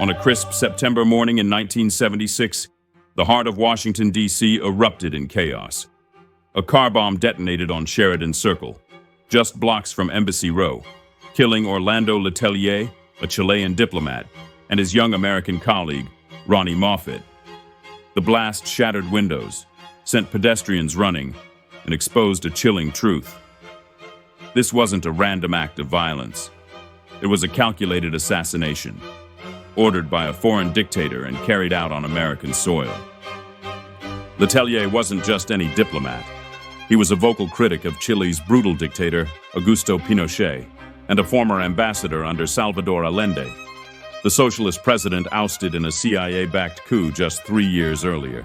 On a crisp September morning in 1976, the heart of Washington, D.C. erupted in chaos. A car bomb detonated on Sheridan Circle, just blocks from Embassy Row, killing Orlando Letelier, a Chilean diplomat, and his young American colleague, Ronnie Moffett. The blast shattered windows, sent pedestrians running, and exposed a chilling truth. This wasn't a random act of violence. It was a calculated assassination, ordered by a foreign dictator and carried out on American soil. Letelier wasn't just any diplomat. He was a vocal critic of Chile's brutal dictator, Augusto Pinochet, and a former ambassador under Salvador Allende, the socialist president ousted in a CIA-backed coup just 3 years earlier.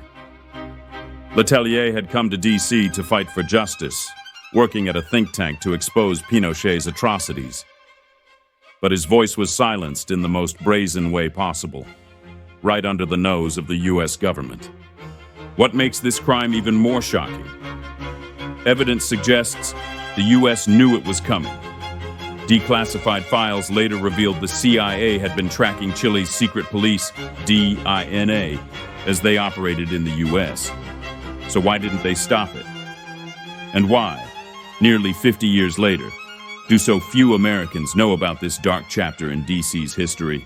Letelier had come to D.C. to fight for justice, working at a think tank to expose Pinochet's atrocities. But his voice was silenced in the most brazen way possible, right under the nose of the U.S. government. What makes this crime even more shocking? Evidence suggests the U.S. knew it was coming. Declassified files later revealed the CIA had been tracking Chile's secret police, DINA, as they operated in the U.S. So why didn't they stop it? And why, nearly 50 years later, do so few Americans know about this dark chapter in D.C.'s history?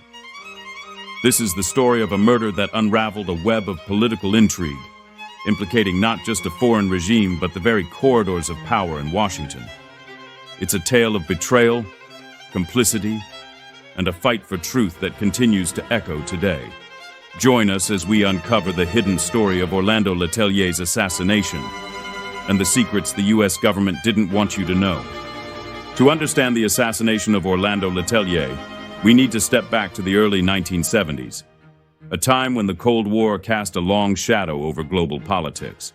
This is the story of a murder that unraveled a web of political intrigue, implicating not just a foreign regime but the very corridors of power in Washington. It's a tale of betrayal, complicity, and a fight for truth that continues to echo today. Join us as we uncover the hidden story of Orlando Letelier's assassination and the secrets the U.S. government didn't want you to know. To understand the assassination of Orlando Letelier, we need to step back to the early 1970s, a time when the Cold War cast a long shadow over global politics.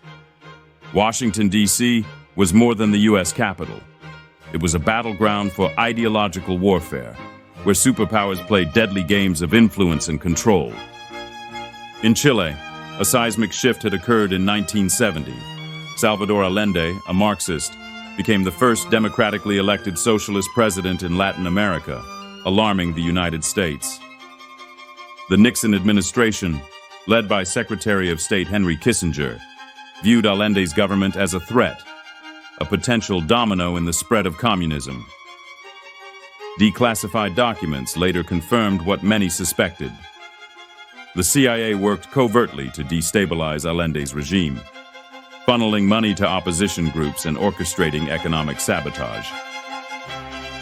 Washington, D.C. was more than the U.S. capital. It was a battleground for ideological warfare, where superpowers played deadly games of influence and control. In Chile, a seismic shift had occurred in 1970. Salvador Allende, a Marxist, became the first democratically elected socialist president in Latin America, alarming the United States. The Nixon administration, led by Secretary of State Henry Kissinger, viewed Allende's government as a threat, a potential domino in the spread of communism. Declassified documents later confirmed what many suspected. The CIA worked covertly to destabilize Allende's regime, funneling money to opposition groups and orchestrating economic sabotage.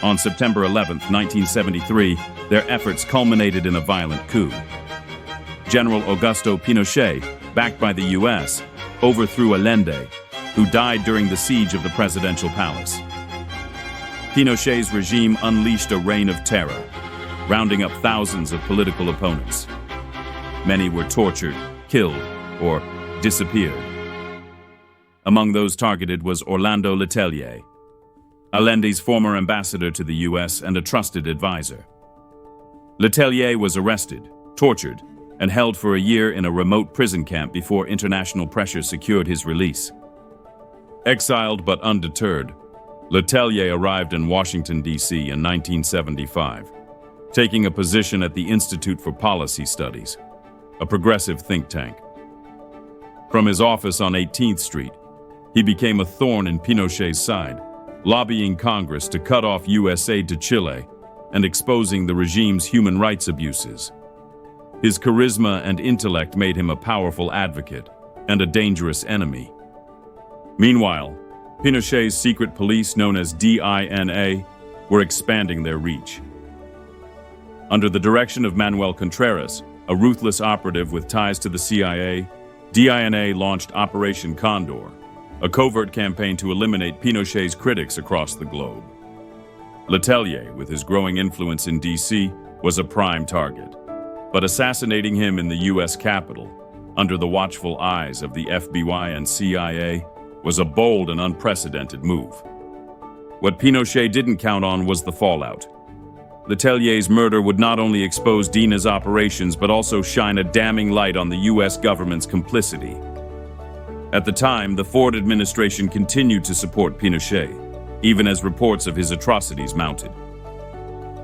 On September 11, 1973, their efforts culminated in a violent coup. General Augusto Pinochet, backed by the U.S., overthrew Allende, who died during the siege of the presidential palace. Pinochet's regime unleashed a reign of terror, rounding up thousands of political opponents. Many were tortured, killed, or disappeared. Among those targeted was Orlando Letelier, Allende's former ambassador to the U.S. and a trusted advisor. Letelier was arrested, tortured, and held for a year in a remote prison camp before international pressure secured his release. Exiled but undeterred, Letelier arrived in Washington, D.C. in 1975, taking a position at the Institute for Policy Studies, a progressive think tank. From his office on 18th Street, he became a thorn in Pinochet's side, lobbying Congress to cut off U.S. aid to Chile and exposing the regime's human rights abuses. His charisma and intellect made him a powerful advocate and a dangerous enemy. Meanwhile, Pinochet's secret police, known as DINA, were expanding their reach. Under the direction of Manuel Contreras, a ruthless operative with ties to the CIA, DINA launched Operation Condor, a covert campaign to eliminate Pinochet's critics across the globe. Letelier, with his growing influence in D.C., was a prime target, but assassinating him in the U.S. Capitol, under the watchful eyes of the FBI and CIA, was a bold and unprecedented move. What Pinochet didn't count on was the fallout. Letelier's murder would not only expose DINA's operations but also shine a damning light on the U.S. government's complicity. At the time, the Ford administration continued to support Pinochet, even as reports of his atrocities mounted.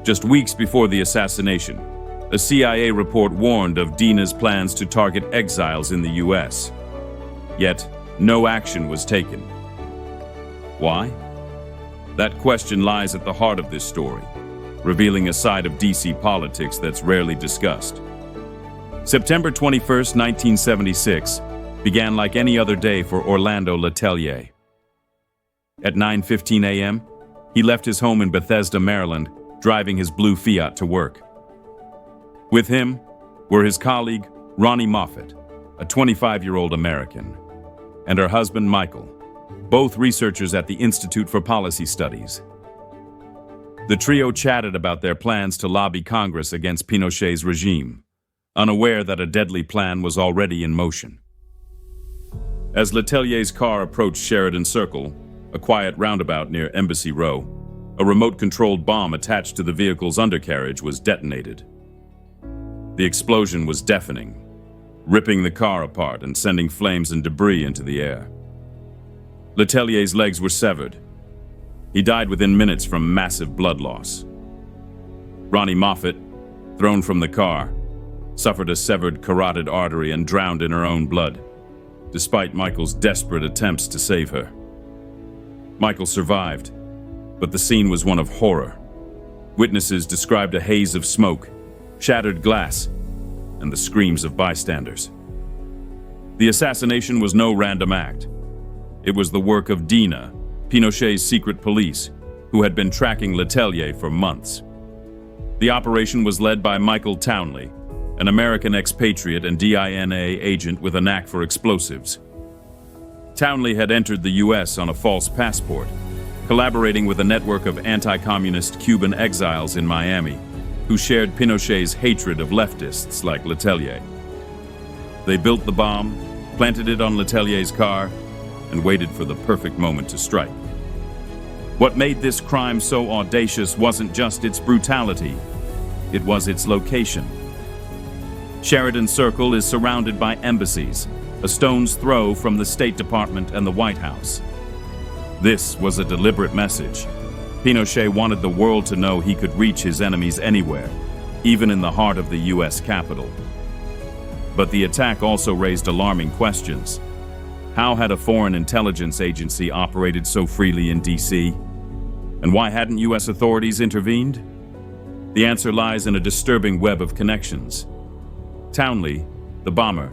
Just weeks before the assassination, A CIA report warned of Dina's plans to target exiles in the US. Yet, no action was taken. Why? That question lies at the heart of this story, revealing a side of DC politics that's rarely discussed. September 21st, 1976, began like any other day for Orlando Letelier. At 9:15 a.m., he left his home in Bethesda, Maryland, driving his blue Fiat to work. With him were his colleague, Ronnie Moffett, a 25-year-old American, and her husband, Michael, both researchers at the Institute for Policy Studies. The trio chatted about their plans to lobby Congress against Pinochet's regime, unaware that a deadly plan was already in motion. As Letelier's car approached Sheridan Circle, a quiet roundabout near Embassy Row, a remote-controlled bomb attached to the vehicle's undercarriage was detonated. The explosion was deafening, ripping the car apart and sending flames and debris into the air. Letelier's legs were severed. He died within minutes from massive blood loss. Ronnie Moffett, thrown from the car, suffered a severed carotid artery and drowned in her own blood, despite Michael's desperate attempts to save her. Michael survived, but the scene was one of horror. Witnesses described a haze of smoke, shattered glass, and the screams of bystanders. The assassination was no random act. It was the work of Dina, Pinochet's secret police, who had been tracking Letelier for months. The operation was led by Michael Townley, an American expatriate and DINA agent with a knack for explosives. Townley had entered the US on a false passport, collaborating with a network of anti-communist Cuban exiles in Miami, who shared Pinochet's hatred of leftists like Letelier. They built the bomb, planted it on Letelier's car, and waited for the perfect moment to strike. What made this crime so audacious wasn't just its brutality, it was its location. Sheridan Circle is surrounded by embassies, a stone's throw from the State Department and the White House. This was a deliberate message. Pinochet wanted the world to know he could reach his enemies anywhere, even in the heart of the US Capitol. But the attack also raised alarming questions. How had a foreign intelligence agency operated so freely in DC? And why hadn't US authorities intervened? The answer lies in a disturbing web of connections. Townley, the bomber,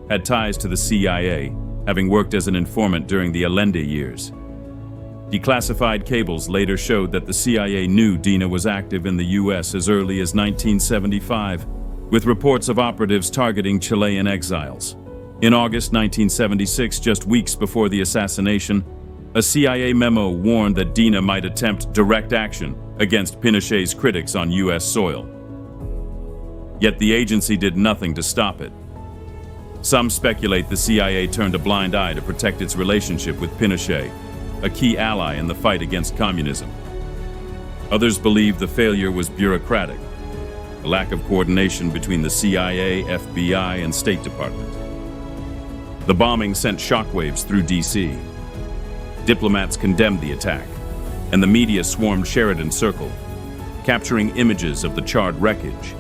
had ties to the CIA, having worked as an informant during the Allende years. Declassified cables later showed that the CIA knew Dina was active in the US as early as 1975, with reports of operatives targeting Chilean exiles. In August 1976, just weeks before the assassination, a CIA memo warned that Dina might attempt direct action against Pinochet's critics on US soil. Yet the agency did nothing to stop it. Some speculate the CIA turned a blind eye to protect its relationship with Pinochet, a key ally in the fight against communism. Others believe the failure was bureaucratic, a lack of coordination between the CIA, FBI, and State Department. The bombing sent shockwaves through DC. Diplomats condemned the attack, and the media swarmed Sheridan Circle, capturing images of the charred wreckage.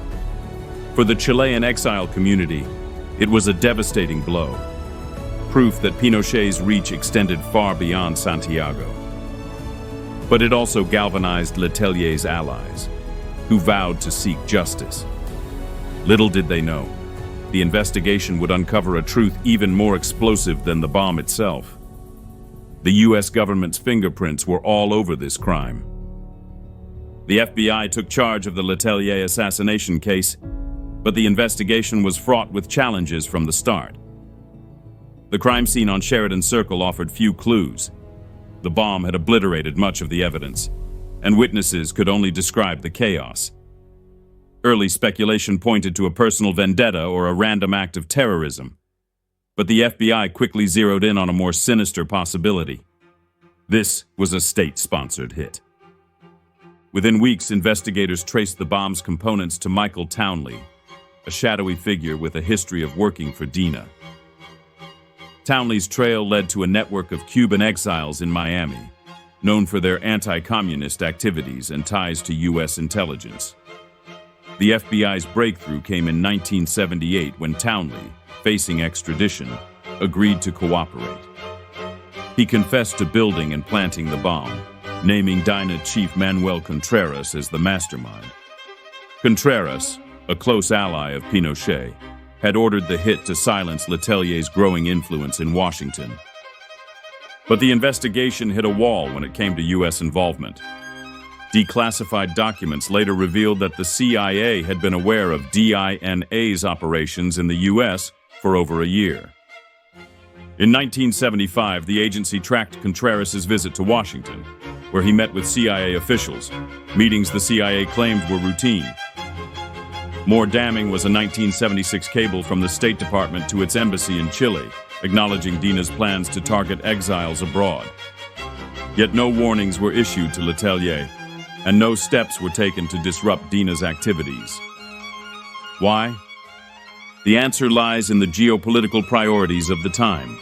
For the Chilean exile community, it was a devastating blow, proof that Pinochet's reach extended far beyond Santiago. But it also galvanized Letelier's allies, who vowed to seek justice. Little did they know, the investigation would uncover a truth even more explosive than the bomb itself. The US government's fingerprints were all over this crime. The FBI took charge of the Letelier assassination case, but the investigation was fraught with challenges from the start. The crime scene on Sheridan Circle offered few clues. The bomb had obliterated much of the evidence, and witnesses could only describe the chaos. Early speculation pointed to a personal vendetta or a random act of terrorism, but the FBI quickly zeroed in on a more sinister possibility. This was a state-sponsored hit. Within weeks, investigators traced the bomb's components to Michael Townley, a shadowy figure with a history of working for Dina. Townley's trail led to a network of Cuban exiles in Miami, known for their anti-communist activities and ties to US intelligence. The FBI's breakthrough came in 1978 when Townley, facing extradition, agreed to cooperate. He confessed to building and planting the bomb, naming DINA chief Manuel Contreras as the mastermind. Contreras, a close ally of Pinochet, had ordered the hit to silence Letelier's growing influence in Washington. But the investigation hit a wall when it came to U.S. involvement. Declassified documents later revealed that the CIA had been aware of DINA's operations in the U.S. for over a year. In 1975, the agency tracked Contreras' visit to Washington, where he met with CIA officials, meetings the CIA claimed were routine. More damning was a 1976 cable from the State Department to its embassy in Chile, acknowledging DINA's plans to target exiles abroad. Yet no warnings were issued to Letelier, and no steps were taken to disrupt DINA's activities. Why? The answer lies in the geopolitical priorities of the time.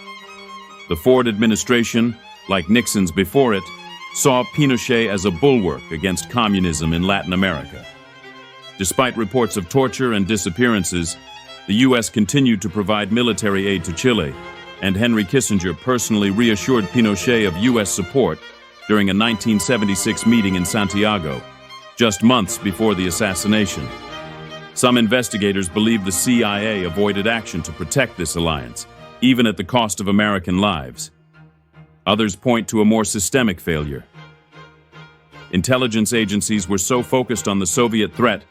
The Ford administration, like Nixon's before it, saw Pinochet as a bulwark against communism in Latin America. Despite reports of torture and disappearances, the U.S. continued to provide military aid to Chile, and Henry Kissinger personally reassured Pinochet of U.S. support during a 1976 meeting in Santiago, just months before the assassination. Some investigators believe the CIA avoided action to protect this alliance, even at the cost of American lives. Others point to a more systemic failure. Intelligence agencies were so focused on the Soviet threat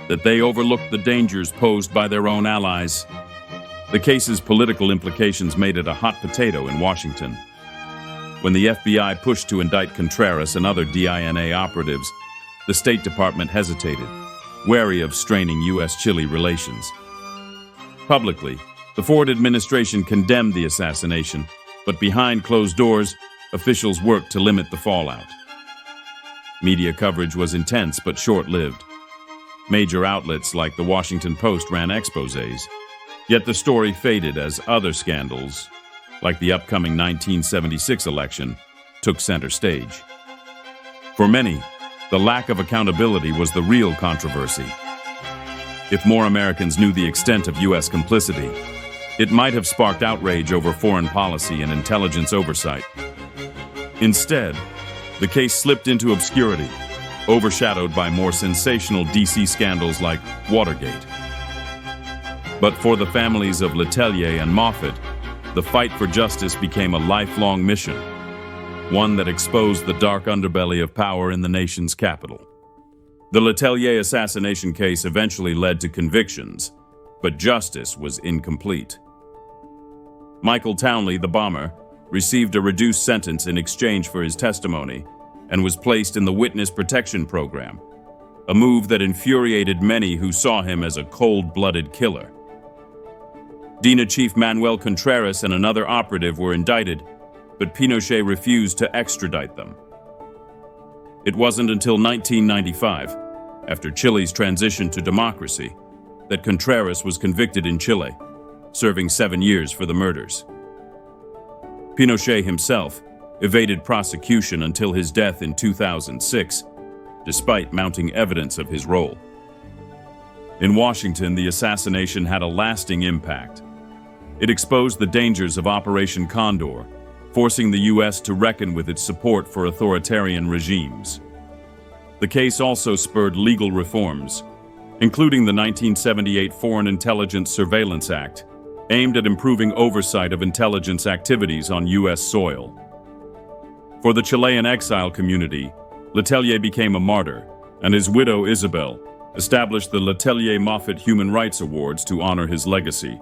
that they overlooked the dangers posed by their own allies. The case's political implications made it a hot potato in Washington. When the FBI pushed to indict Contreras and other DINA operatives, the State Department hesitated, wary of straining U.S.-Chile relations. Publicly, the Ford administration condemned the assassination, but behind closed doors, officials worked to limit the fallout. Media coverage was intense but short-lived. Major outlets like the Washington Post ran exposés, yet the story faded as other scandals, like the upcoming 1976 election, took center stage. For many, the lack of accountability was the real controversy. If more Americans knew the extent of U.S. complicity, it might have sparked outrage over foreign policy and intelligence oversight. Instead, the case slipped into obscurity, overshadowed by more sensational D.C. scandals like Watergate. But for the families of Letelier and Moffat, the fight for justice became a lifelong mission, one that exposed the dark underbelly of power in the nation's capital. The Letelier assassination case eventually led to convictions, but justice was incomplete. Michael Townley, the bomber, received a reduced sentence in exchange for his testimony and was placed in the Witness Protection Program, a move that infuriated many who saw him as a cold-blooded killer. DINA chief Manuel Contreras and another operative were indicted, but Pinochet refused to extradite them. It wasn't until 1995, after Chile's transition to democracy, that Contreras was convicted in Chile, serving 7 years for the murders. Pinochet himself evaded prosecution until his death in 2006, despite mounting evidence of his role. In Washington, the assassination had a lasting impact. It exposed the dangers of Operation Condor, forcing the U.S. to reckon with its support for authoritarian regimes. The case also spurred legal reforms, including the 1978 Foreign Intelligence Surveillance Act, aimed at improving oversight of intelligence activities on U.S. soil. For the Chilean exile community, Letelier became a martyr, and his widow, Isabel, established the Letelier Moffat Human Rights Awards to honor his legacy.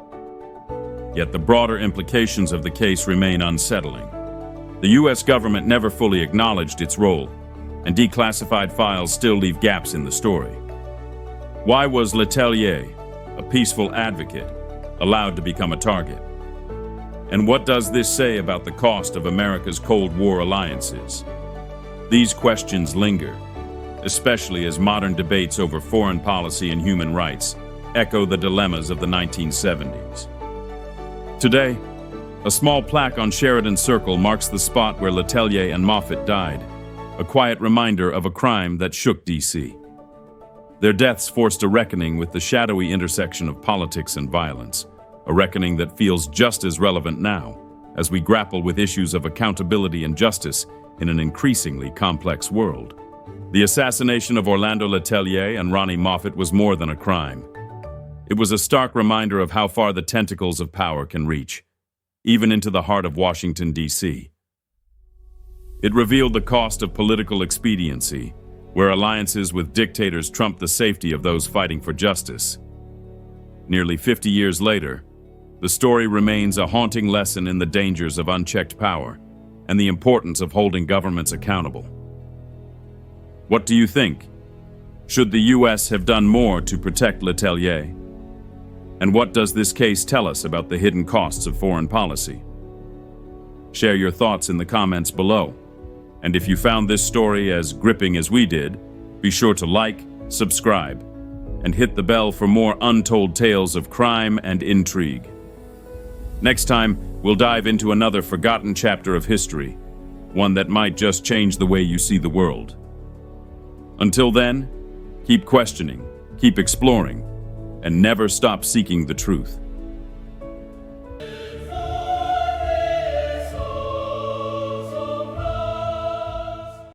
Yet the broader implications of the case remain unsettling. The U.S. government never fully acknowledged its role, and declassified files still leave gaps in the story. Why was Letelier, a peaceful advocate, allowed to become a target? And what does this say about the cost of America's Cold War alliances? These questions linger, especially as modern debates over foreign policy and human rights echo the dilemmas of the 1970s. Today, a small plaque on Sheridan Circle marks the spot where Letelier and Moffat died, a quiet reminder of a crime that shook D.C. Their deaths forced a reckoning with the shadowy intersection of politics and violence, a reckoning that feels just as relevant now, as we grapple with issues of accountability and justice in an increasingly complex world. The assassination of Orlando Letelier and Ronnie Moffat was more than a crime. It was a stark reminder of how far the tentacles of power can reach, even into the heart of Washington, D.C. It revealed the cost of political expediency, where alliances with dictators trump the safety of those fighting for justice. Nearly 50 years later, the story remains a haunting lesson in the dangers of unchecked power and the importance of holding governments accountable. What do you think? Should the U.S. have done more to protect Letelier? And what does this case tell us about the hidden costs of foreign policy? Share your thoughts in the comments below. And if you found this story as gripping as we did, be sure to like, subscribe, and hit the bell for more untold tales of crime and intrigue. Next time, we'll dive into another forgotten chapter of history, one that might just change the way you see the world. Until then, keep questioning, keep exploring, and never stop seeking the truth.